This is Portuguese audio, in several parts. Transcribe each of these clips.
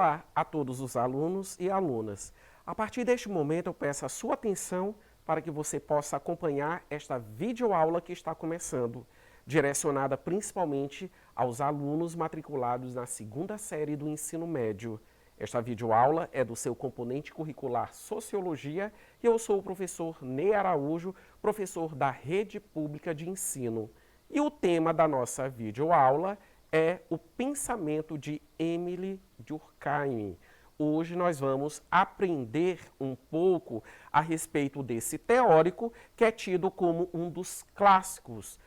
Olá a todos os alunos e alunas. A partir deste momento eu peço a sua atenção para que você possa acompanhar esta videoaula que está começando, direcionada principalmente aos alunos matriculados na segunda série do ensino médio. Esta videoaula é do seu componente curricular Sociologia e eu sou o professor Ney Araújo, professor da Rede Pública de Ensino. E o tema da nossa videoaula é o pensamento de Émile Durkheim. Hoje nós vamos aprender um pouco a respeito desse teórico que é tido como um dos clássicos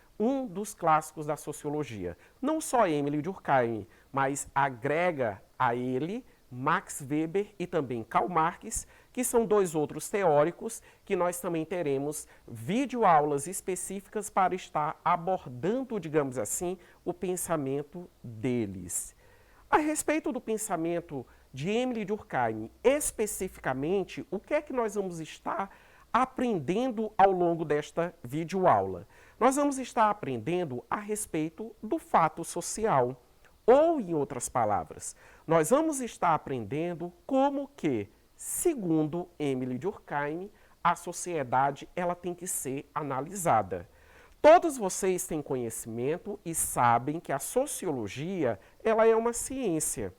da sociologia. Não só Émile Durkheim, mas agrega a ele Max Weber e também Karl Marx, que são dois outros teóricos que nós também teremos videoaulas específicas para estar abordando, digamos assim, o pensamento deles. A respeito do pensamento de Émile Durkheim, especificamente, o que é que nós vamos estar aprendendo ao longo desta videoaula? Nós vamos estar aprendendo a respeito do fato social. Ou, em outras palavras, nós vamos estar aprendendo como que, segundo Émile Durkheim, a sociedade ela tem que ser analisada. Todos vocês têm conhecimento e sabem que a sociologia ela é uma ciência.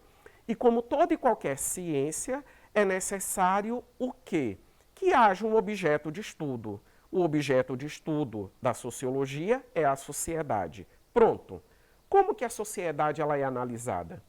E como toda e qualquer ciência, é necessário o quê? Que haja um objeto de estudo. O objeto de estudo da sociologia é a sociedade. Pronto. Como que a sociedade ela é analisada?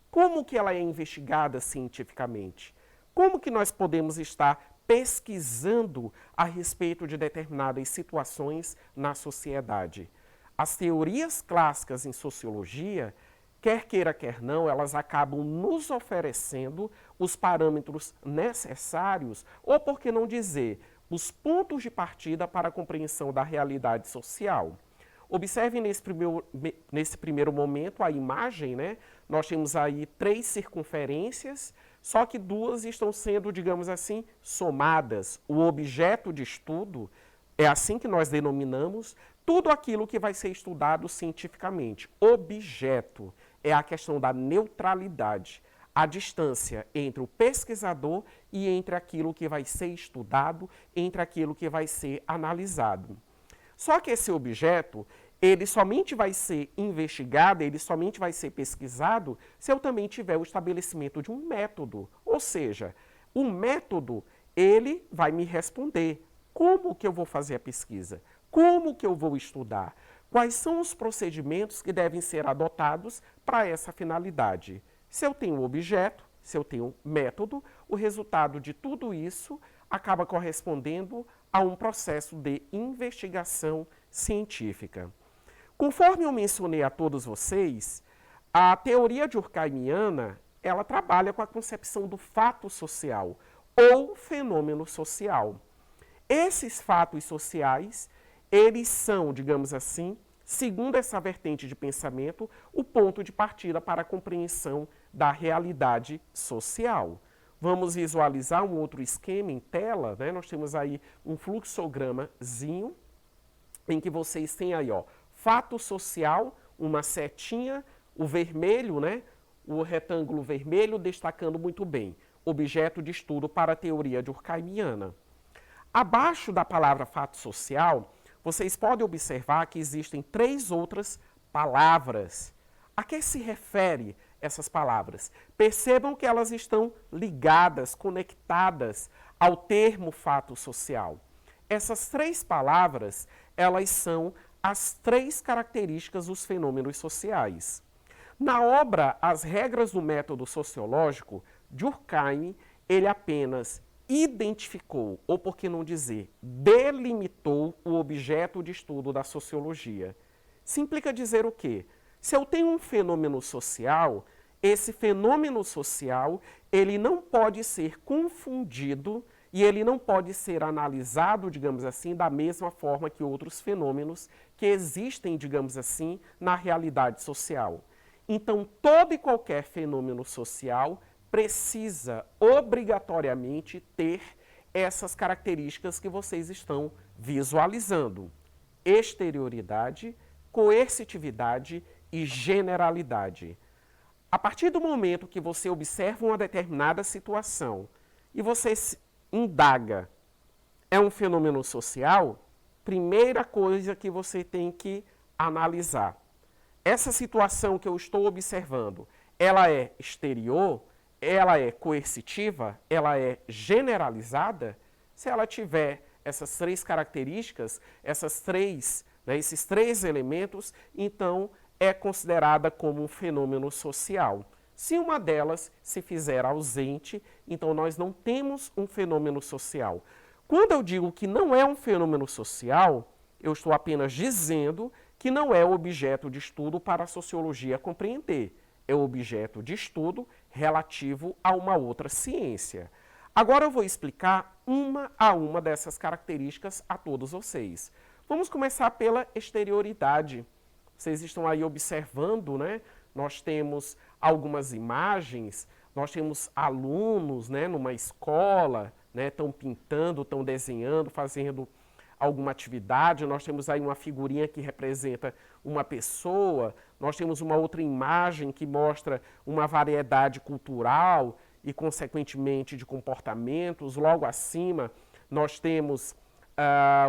Como que ela é investigada cientificamente? Como que nós podemos estar pesquisando a respeito de determinadas situações na sociedade? As teorias clássicas em sociologia, quer queira, quer não, elas acabam nos oferecendo os parâmetros necessários, ou por que não dizer, os pontos de partida para a compreensão da realidade social. Observe nesse primeiro momento a imagem, né? Nós temos aí 3 circunferências, só que 2 estão sendo, digamos assim, somadas. O objeto de estudo é assim que nós denominamos tudo aquilo que vai ser estudado cientificamente. Objeto é a questão da neutralidade, a distância entre o pesquisador e entre aquilo que vai ser estudado, entre aquilo que vai ser analisado. Só que esse objeto, ele somente vai ser investigado, ele somente vai ser pesquisado se eu também tiver o estabelecimento de um método. Ou seja, o método, ele vai me responder como que eu vou fazer a pesquisa, como que eu vou estudar, quais são os procedimentos que devem ser adotados para essa finalidade. Se eu tenho um objeto, se eu tenho um método, o resultado de tudo isso acaba correspondendo a um processo de investigação científica. Conforme eu mencionei a todos vocês, a teoria durkheimiana, ela trabalha com a concepção do fato social ou fenômeno social. Esses fatos sociais, eles são, digamos assim, segundo essa vertente de pensamento, o ponto de partida para a compreensão da realidade social. Vamos visualizar um outro esquema em tela, né? Nós temos aí um fluxogramazinho em que vocês têm aí, ó, fato social, uma setinha, o vermelho, né? O retângulo vermelho destacando muito bem, objeto de estudo para a teoria durkheimiana. Abaixo da palavra fato social, vocês podem observar que existem 3 outras palavras. A que se refere essas palavras? Percebam que elas estão ligadas, conectadas ao termo fato social. Essas 3 palavras, elas são as 3 características dos fenômenos sociais. Na obra As Regras do Método Sociológico, Durkheim, ele apenas identificou, ou por que não dizer, delimitou o objeto de estudo da sociologia. Isso implica dizer o quê? Se eu tenho um fenômeno social, esse fenômeno social, ele não pode ser confundido e ele não pode ser analisado, digamos assim, da mesma forma que outros fenômenos que existem, digamos assim, na realidade social. Então, todo e qualquer fenômeno social precisa obrigatoriamente ter essas características que vocês estão visualizando: exterioridade, coercitividade e generalidade. A partir do momento que você observa uma determinada situação e você indaga, é um fenômeno social? Primeira coisa que você tem que analisar. Essa situação que eu estou observando, ela é exterior? Ela é coercitiva? Ela é generalizada? Se ela tiver essas três características, esses três elementos, então é considerada como um fenômeno social. Se uma delas se fizer ausente, então nós não temos um fenômeno social. Quando eu digo que não é um fenômeno social, eu estou apenas dizendo que não é objeto de estudo para a sociologia compreender. É objeto de estudo relativo a uma outra ciência. Agora eu vou explicar uma a uma dessas características a todos vocês. Vamos começar pela exterioridade. Vocês estão aí observando, né? Nós temos algumas imagens, nós temos alunos, né, numa escola, né, estão pintando, estão desenhando, fazendo alguma atividade. Nós temos aí uma figurinha que representa uma pessoa, nós temos uma outra imagem que mostra uma variedade cultural e, consequentemente, de comportamentos. Logo acima, nós temos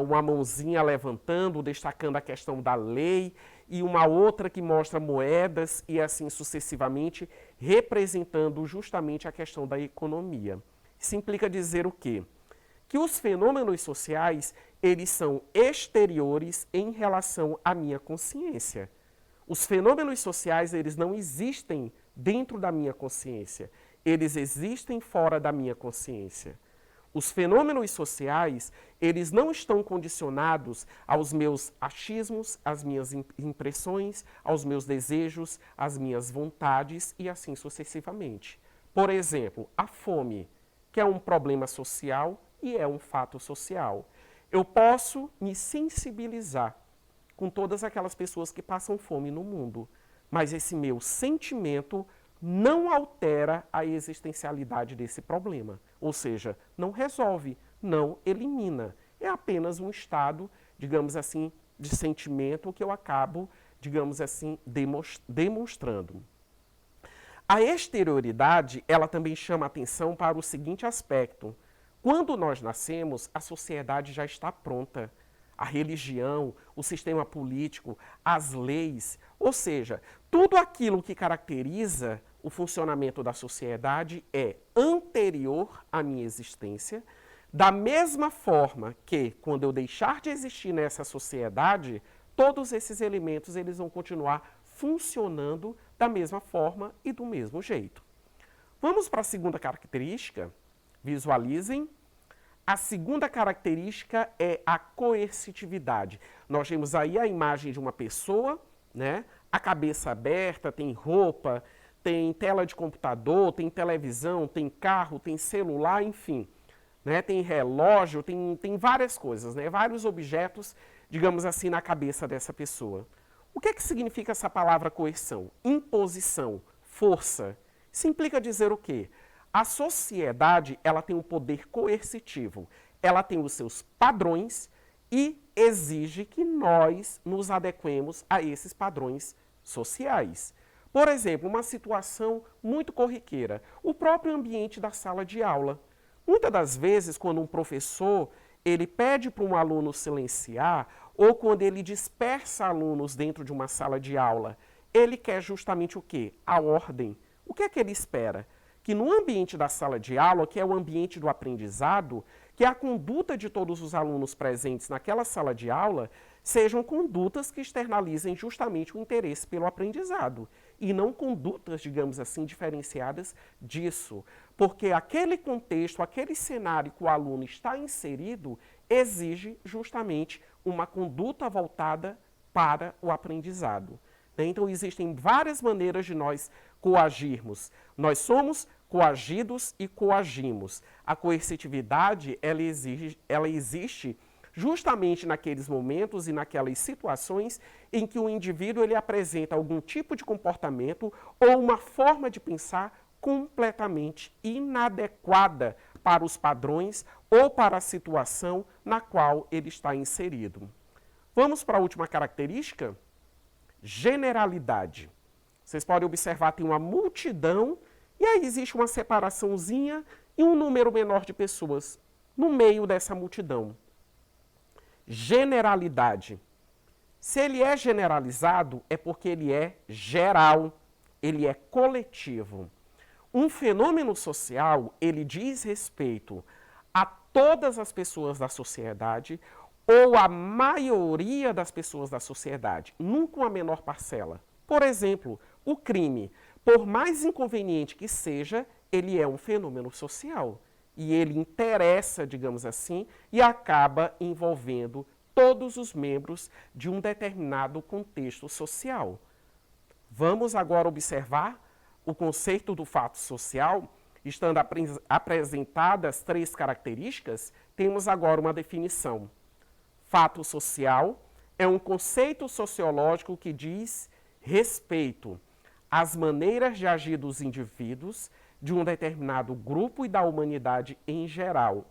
uma mãozinha levantando, destacando a questão da lei, e uma outra que mostra moedas e assim sucessivamente, representando justamente a questão da economia. Isso implica dizer o quê? Que os fenômenos sociais, eles são exteriores em relação à minha consciência. Os fenômenos sociais, eles não existem dentro da minha consciência, eles existem fora da minha consciência. Os fenômenos sociais, eles não estão condicionados aos meus achismos, às minhas impressões, aos meus desejos, às minhas vontades e assim sucessivamente. Por exemplo, a fome, que é um problema social e é um fato social. Eu posso me sensibilizar com todas aquelas pessoas que passam fome no mundo, mas esse meu sentimento não altera a existencialidade desse problema. Ou seja, não resolve, não elimina. É apenas um estado, digamos assim, de sentimento que eu acabo, digamos assim, demonstrando. A exterioridade, ela também chama atenção para o seguinte aspecto. Quando nós nascemos, a sociedade já está pronta. A religião, o sistema político, as leis, ou seja, tudo aquilo que caracteriza o funcionamento da sociedade é anterior à minha existência, da mesma forma que, quando eu deixar de existir nessa sociedade, todos esses elementos eles vão continuar funcionando da mesma forma e do mesmo jeito. Vamos para a segunda característica. Visualizem. A segunda característica é a coercitividade. Nós temos aí a imagem de uma pessoa, né? A cabeça aberta, tem roupa, tem tela de computador, tem televisão, tem carro, tem celular, enfim. Né? Tem relógio, tem várias coisas, né? Vários objetos, digamos assim, na cabeça dessa pessoa. O que é que significa essa palavra coerção? Imposição, força. Isso implica dizer o quê? A sociedade, ela tem um poder coercitivo. Ela tem os seus padrões e exige que nós nos adequemos a esses padrões sociais. Por exemplo, uma situação muito corriqueira, o próprio ambiente da sala de aula. Muitas das vezes, quando um professor ele pede para um aluno silenciar, ou quando ele dispersa alunos dentro de uma sala de aula, ele quer justamente o quê? A ordem. O que é que ele espera? Que no ambiente da sala de aula, que é o ambiente do aprendizado, que a conduta de todos os alunos presentes naquela sala de aula sejam condutas que externalizem justamente o interesse pelo aprendizado e não condutas, digamos assim, diferenciadas disso. Porque aquele contexto, aquele cenário que o aluno está inserido exige justamente uma conduta voltada para o aprendizado. Então, existem várias maneiras de nós coagirmos. Nós somos coagidos e coagimos. A coercitividade, ela existe justamente naqueles momentos e naquelas situações em que o indivíduo ele apresenta algum tipo de comportamento ou uma forma de pensar completamente inadequada para os padrões ou para a situação na qual ele está inserido. Vamos para a última característica? Generalidade. Vocês podem observar, tem uma multidão, e aí existe uma separaçãozinha e um número menor de pessoas no meio dessa multidão. Generalidade. Se ele é generalizado, é porque ele é geral, ele é coletivo. Um fenômeno social, ele diz respeito a todas as pessoas da sociedade ou a maioria das pessoas da sociedade, nunca uma menor parcela. Por exemplo, o crime, por mais inconveniente que seja, ele é um fenômeno social. E ele interessa, digamos assim, e acaba envolvendo todos os membros de um determinado contexto social. Vamos agora observar o conceito do fato social. Estando apresentadas 3 características, temos agora uma definição. Fato social é um conceito sociológico que diz respeito às maneiras de agir dos indivíduos, de um determinado grupo e da humanidade em geral.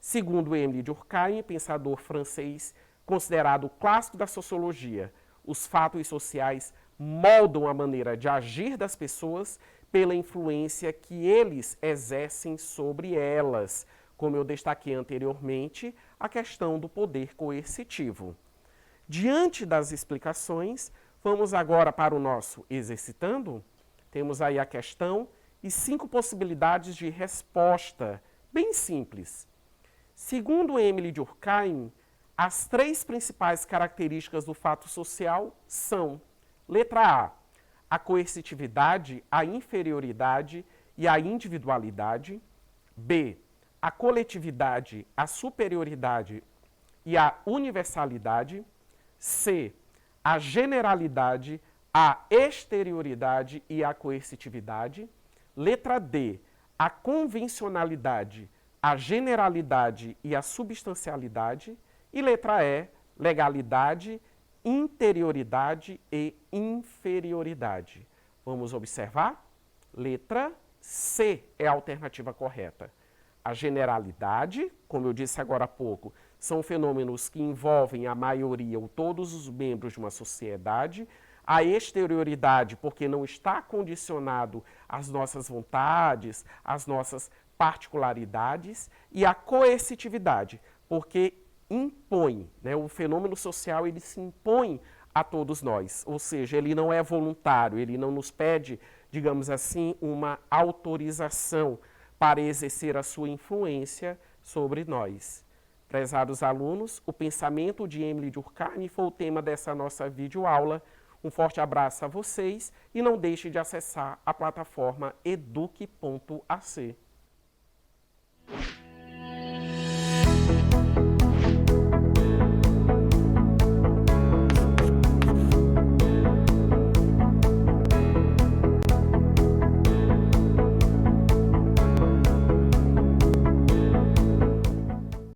Segundo Émile Durkheim, pensador francês considerado clássico da sociologia, os fatos sociais moldam a maneira de agir das pessoas pela influência que eles exercem sobre elas, como eu destaquei anteriormente, a questão do poder coercitivo. Diante das explicações, vamos agora para o nosso exercitando. Temos aí a questão e 5 possibilidades de resposta, bem simples. Segundo Émile Durkheim, as 3 principais características do fato social são: letra A coercitividade, a inferioridade e a individualidade. B, a coletividade, a superioridade e a universalidade. C, a generalidade, a exterioridade e a coercitividade. Letra D, a convencionalidade, a generalidade e a substancialidade. E letra E, legalidade, interioridade e inferioridade. Vamos observar? Letra C é a alternativa correta. A generalidade, como eu disse agora há pouco, são fenômenos que envolvem a maioria ou todos os membros de uma sociedade. A exterioridade, porque não está condicionado às nossas vontades, às nossas particularidades. E a coercitividade, porque impõe, né? O fenômeno social ele se impõe a todos nós, ou seja, ele não é voluntário, ele não nos pede, digamos assim, uma autorização para exercer a sua influência sobre nós. Prezados alunos, o pensamento de Émile Durkheim foi o tema dessa nossa videoaula. Um forte abraço a vocês e não deixe de acessar a plataforma eduque.ac.